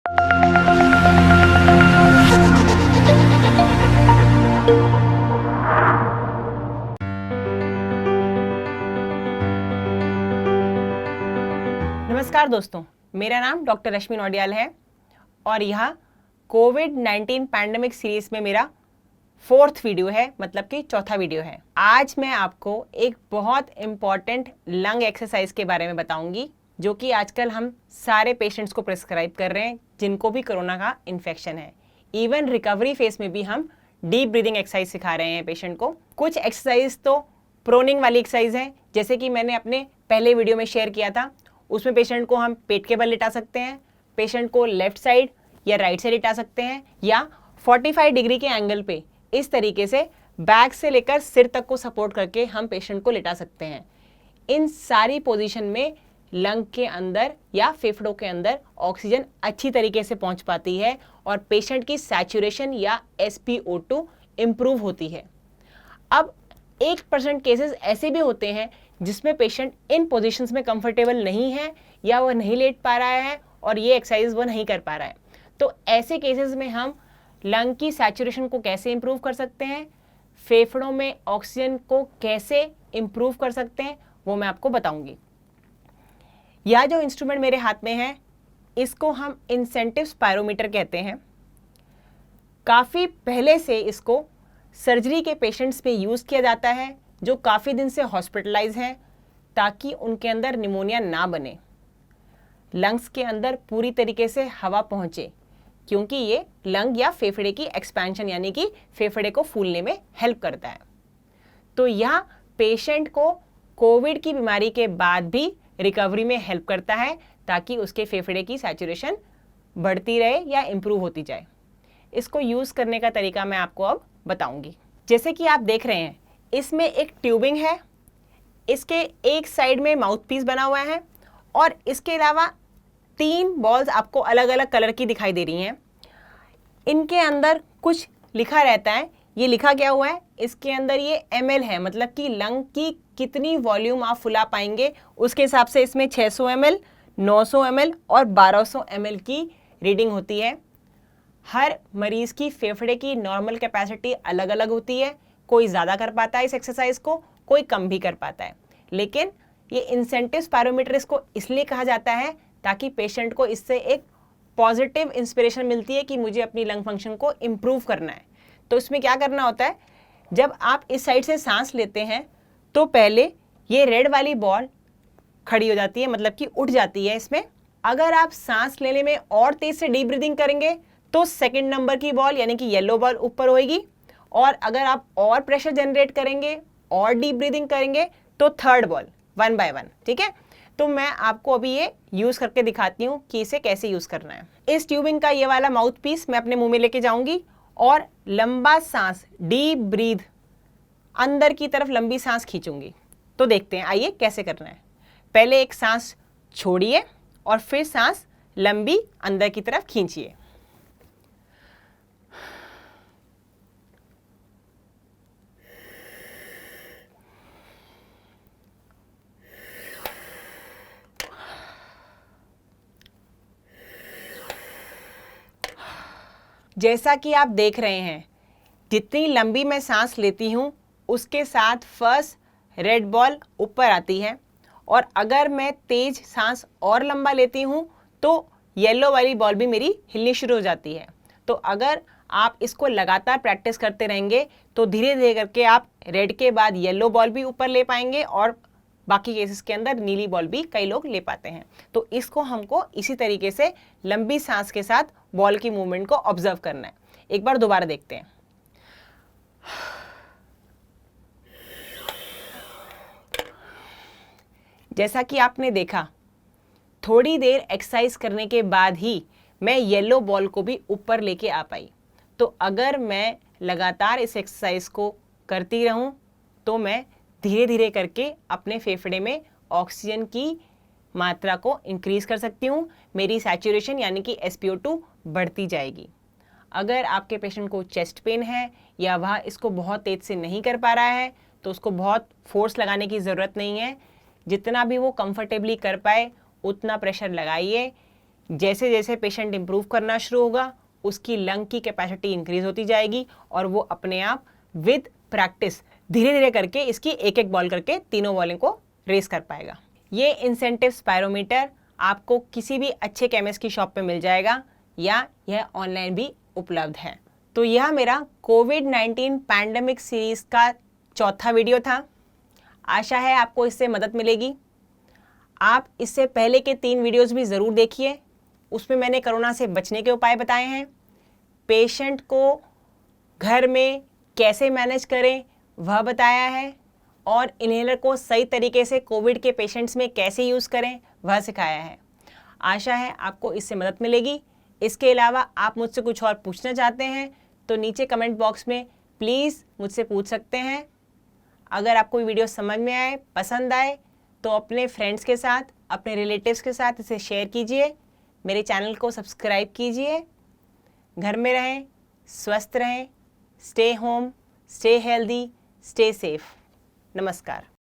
नमस्कार दोस्तों, मेरा नाम डॉक्टर रश्मि नौडियाल है और यह कोविड-19 पैंडेमिक सीरीज में मेरा 4th वीडियो है, मतलब कि चौथा वीडियो है। आज मैं आपको एक बहुत इम्पॉर्टेंट लंग एक्सरसाइज के बारे में बताऊंगी, जो कि आजकल हम सारे पेशेंट्स को प्रिस्क्राइब कर रहे हैं जिनको भी कोरोना का इन्फेक्शन है। इवन रिकवरी फेज में भी हम डीप ब्रीदिंग एक्सरसाइज सिखा रहे हैं पेशेंट को। कुछ एक्सरसाइज तो प्रोनिंग वाली एक्सरसाइज है, जैसे कि मैंने अपने पहले वीडियो में शेयर किया था। उसमें पेशेंट को हम पेट के बल लिटा सकते हैं, पेशेंट को लेफ्ट साइड या राइट साइड लिटा सकते हैं, या 45 डिग्री के एंगल पे इस तरीके से बैक से लेकर सिर तक को सपोर्ट करके हम पेशेंट को लिटा सकते हैं। इन सारी पोजीशन में लंग के अंदर या फेफड़ों के अंदर ऑक्सीजन अच्छी तरीके से पहुंच पाती है और पेशेंट की सैचुरेशन या SpO2 इम्प्रूव होती है। अब 1% केसेस ऐसे भी होते हैं जिसमें पेशेंट इन पोजीशंस में कंफर्टेबल नहीं है या वह नहीं लेट पा रहा है और ये एक्सरसाइज वह नहीं कर पा रहा है। तो ऐसे केसेस में हम लंग की सैचुरेशन को कैसे इंप्रूव कर सकते हैं, फेफड़ों में ऑक्सीजन को कैसे इंप्रूव कर सकते हैं, वो मैं आपको बताऊंगी। यह जो इंस्ट्रूमेंट मेरे हाथ में है, इसको हम इंसेंटिव स्पायरोमीटर कहते हैं। काफ़ी पहले से इसको सर्जरी के पेशेंट्स पे यूज़ किया जाता है जो काफ़ी दिन से हॉस्पिटलाइज हैं, ताकि उनके अंदर निमोनिया ना बने, लंग्स के अंदर पूरी तरीके से हवा पहुँचे, क्योंकि ये लंग या फेफड़े की एक्सपेंशन यानी कि फेफड़े को फूलने में हेल्प करता है। तो यह पेशेंट को कोविड की बीमारी के बाद भी रिकवरी में हेल्प करता है, ताकि उसके फेफड़े की सैचुरेशन बढ़ती रहे या इम्प्रूव होती जाए। इसको यूज़ करने का तरीका मैं आपको अब बताऊंगी। जैसे कि आप देख रहे हैं, इसमें एक ट्यूबिंग है, इसके एक साइड में माउथ पीस बना हुआ है और इसके अलावा 3 बॉल्स आपको अलग अलग कलर की दिखाई दे रही हैं। इनके अंदर कुछ लिखा रहता है। ये लिखा क्या हुआ है, इसके अंदर ये ml है, मतलब कि लंग की कितनी वॉल्यूम आप फुला पाएंगे उसके हिसाब से इसमें 600 ml, 900 ml और 1200 ml की रीडिंग होती है। हर मरीज की फेफड़े की नॉर्मल कैपेसिटी अलग अलग होती है, कोई ज़्यादा कर पाता है इस एक्सरसाइज को, कोई कम भी कर पाता है। लेकिन ये इंसेंटिव स्पायरोमीटर इसको इसलिए कहा जाता है ताकि पेशेंट को इससे एक पॉजिटिव इंस्पिरेशन मिलती है कि मुझे अपनी लंग फंक्शन को इम्प्रूव करना है। तो इसमें क्या करना होता है, जब आप इस साइड से सांस लेते हैं तो पहले ये रेड वाली बॉल खड़ी हो जाती है, मतलब कि उठ जाती है इसमें। अगर आप सांस लेने में और तेज से डीप ब्रीदिंग करेंगे तो सेकंड नंबर की बॉल यानी कि येलो बॉल ऊपर होएगी, और अगर आप और प्रेशर जनरेट करेंगे और डीप ब्रीदिंग करेंगे तो थर्ड बॉल 1 by 1। ठीक है, तो मैं आपको अभी ये यूज़ करके दिखाती हूँ कि इसे कैसे यूज़ करना है। इस ट्यूबिंग का ये वाला माउथ पीस मैं अपने मुंह में लेके जाऊंगी और लंबा सांस, डीप ब्रीथ, अंदर की तरफ लंबी सांस खींचूंगी। तो देखते हैं, आइए कैसे करना है। पहले एक सांस छोड़िए और फिर सांस लंबी अंदर की तरफ खींचिए। जैसा कि आप देख रहे हैं, जितनी लंबी मैं सांस लेती हूँ उसके साथ फर्स्ट रेड बॉल ऊपर आती है, और अगर मैं तेज सांस और लंबा लेती हूँ तो येलो वाली बॉल भी मेरी हिलनी शुरू हो जाती है। तो अगर आप इसको लगातार प्रैक्टिस करते रहेंगे तो धीरे धीरे करके आप रेड के बाद येलो बॉल भी ऊपर ले पाएंगे और बाकी केसेस के अंदर नीली बॉल भी कई लोग ले पाते हैं। तो इसको हमको इसी तरीके से लंबी सांस के साथ बॉल की मूवमेंट को ऑब्जर्व करना है। एक बार दोबारा देखते हैं। जैसा कि आपने देखा, थोड़ी देर एक्सरसाइज करने के बाद ही मैं येलो बॉल को भी ऊपर लेके आ पाई। तो अगर मैं लगातार इस एक्सरसाइज को करती रहूं तो मैं धीरे धीरे करके अपने फेफड़े में ऑक्सीजन की मात्रा को इंक्रीज कर सकती हूँ। मेरी सैचुरेशन यानी कि SpO2 बढ़ती जाएगी। अगर आपके पेशेंट को चेस्ट पेन है या वह इसको बहुत तेज से नहीं कर पा रहा है तो उसको बहुत फोर्स लगाने की ज़रूरत नहीं है। जितना भी वो कंफर्टेबली कर पाए उतना प्रेशर लगाइए। जैसे जैसे पेशेंट इंप्रूव करना शुरू होगा उसकी लंग की कैपेसिटी इंक्रीज होती जाएगी और वो अपने आप विद प्रैक्टिस धीरे धीरे करके इसकी एक एक बॉल करके तीनों बॉलों को रेस कर पाएगा। ये इंसेंटिव स्पायरोमीटर आपको किसी भी अच्छे केमिस्ट की शॉप पे मिल जाएगा या यह ऑनलाइन भी उपलब्ध है। तो यह मेरा कोविड-19 पैंडेमिक सीरीज का चौथा वीडियो था। आशा है आपको इससे मदद मिलेगी। आप इससे पहले के 3 वीडियोस भी ज़रूर देखिए, उसमें मैंने कोरोना से बचने के उपाय बताए हैं, पेशेंट को घर में कैसे मैनेज करें वह बताया है और इन्हेलर को सही तरीके से कोविड के पेशेंट्स में कैसे यूज़ करें वह सिखाया है। आशा है आपको इससे मदद मिलेगी। इसके अलावा आप मुझसे कुछ और पूछना चाहते हैं तो नीचे कमेंट बॉक्स में प्लीज़ मुझसे पूछ सकते हैं। अगर आपको वीडियो समझ में आए, पसंद आए तो अपने फ्रेंड्स के साथ, अपने रिलेटिव्स के साथ इसे शेयर कीजिए। मेरे चैनल को सब्सक्राइब कीजिए। घर में रहें, स्वस्थ रहें, stay home, stay healthy, stay safe. नमस्कार।